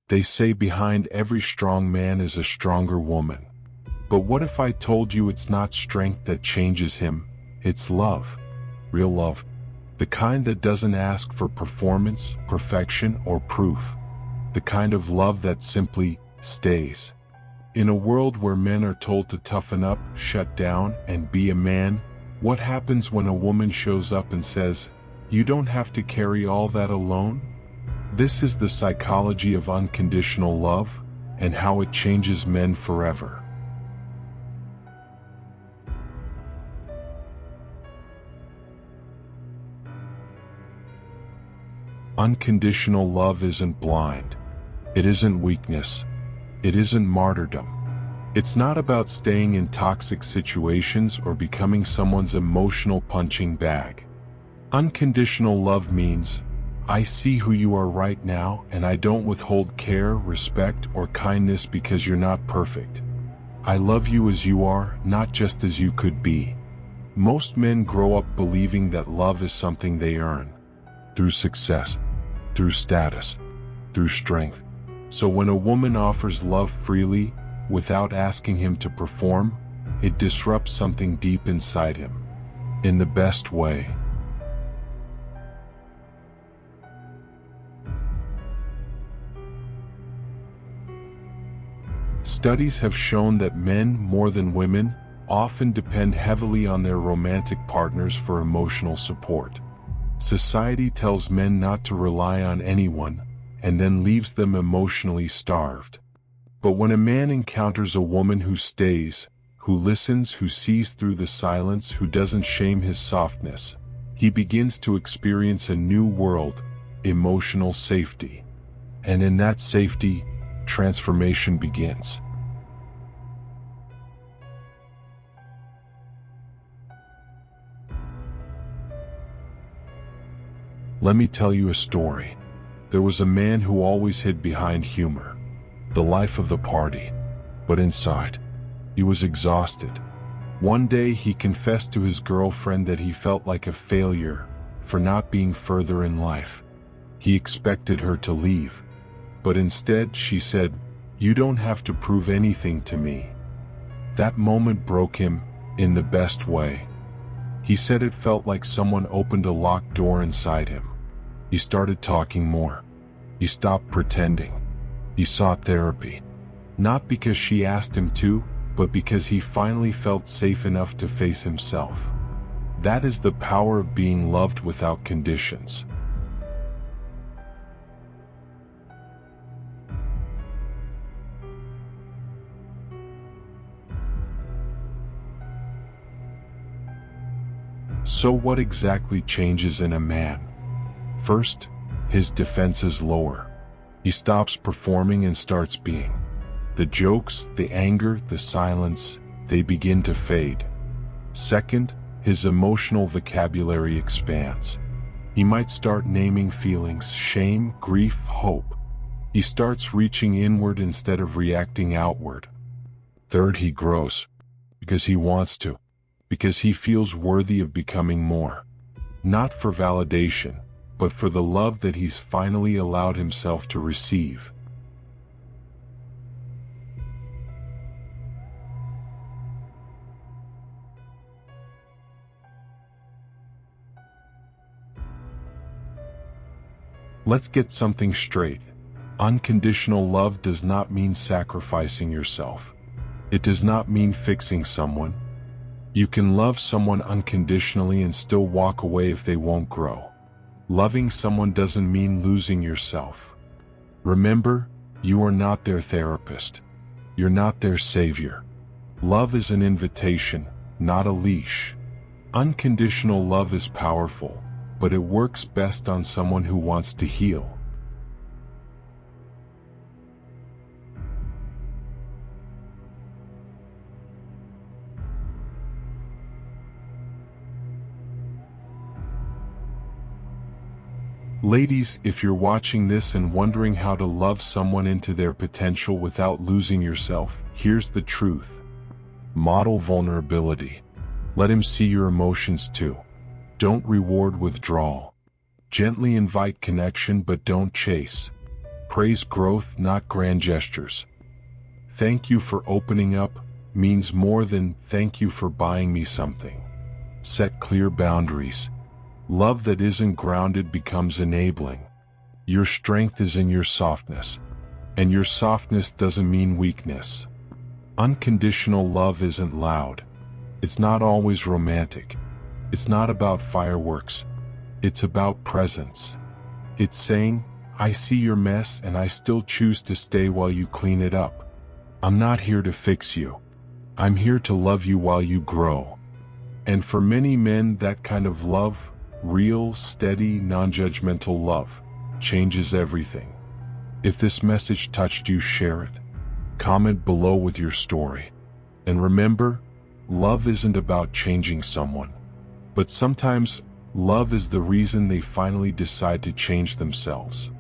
They say behind every strong man is a stronger woman. But what if I told you it's not strength that changes him, it's love. Real love. The kind that doesn't ask for performance, perfection, or proof. The kind of love that simply stays. In a world where men are told to toughen up, shut down, and be a man, what happens when a woman shows up and says, "You don't have to carry all that alone"? This is the psychology of unconditional love, and how it changes men forever. Unconditional love isn't blind. It isn't weakness. It isn't martyrdom. It's not about staying in toxic situations or becoming someone's emotional punching bag. Unconditional love means, I see who you are right now and I don't withhold care, respect, or kindness because you're not perfect. I love you as you are, not just as you could be. Most men grow up believing that love is something they earn. Through success, through status, through strength. So when a woman offers love freely, without asking him to perform, it disrupts something deep inside him. In the best way. Studies have shown that men, more than women, often depend heavily on their romantic partners for emotional support. Society tells men not to rely on anyone, and then leaves them emotionally starved. But when a man encounters a woman who stays, who listens, who sees through the silence, who doesn't shame his softness, he begins to experience a new world, emotional safety. And in that safety, transformation begins. Let me tell you a story. There was a man who always hid behind humor, the life of the party. But inside, he was exhausted. One day he confessed to his girlfriend that he felt like a failure for not being further in life. He expected her to leave, but instead she said, "You don't have to prove anything to me." That moment broke him, in the best way. He said it felt like someone opened a locked door inside him. He started talking more. He stopped pretending. He sought therapy. Not because she asked him to, but because he finally felt safe enough to face himself. That is the power of being loved without conditions. So what exactly changes in a man? First, his defenses lower. He stops performing and starts being. The jokes, the anger, the silence, they begin to fade. Second, his emotional vocabulary expands. He might start naming feelings, shame, grief, hope. He starts reaching inward instead of reacting outward. Third, he grows. Because he wants to. Because he feels worthy of becoming more. Not for validation, but for the love that he's finally allowed himself to receive. Let's get something straight. Unconditional love does not mean sacrificing yourself. It does not mean fixing someone. You can love someone unconditionally and still walk away if they won't grow. Loving someone doesn't mean losing yourself. Remember, you are not their therapist. You're not their savior. Love is an invitation, not a leash. Unconditional love is powerful, but it works best on someone who wants to heal. Ladies, if you're watching this and wondering how to love someone into their potential without losing yourself, here's the truth. Model vulnerability. Let him see your emotions too. Don't reward withdrawal. Gently invite connection but don't chase. Praise growth, not grand gestures. Thank you for opening up means more than thank you for buying me something. Set clear boundaries. Love that isn't grounded becomes enabling. Your strength is in your softness, and your softness doesn't mean weakness. Unconditional love isn't loud. It's not always romantic. It's not about fireworks. It's about presence. It's saying, I see your mess and I still choose to stay while you clean it up. I'm not here to fix you. I'm here to love you while you grow. And for many men, that kind of love, real, steady, non-judgmental love, changes everything. If this message touched you, share it. Comment below with your story. And remember, love isn't about changing someone, but sometimes love is the reason they finally decide to change themselves.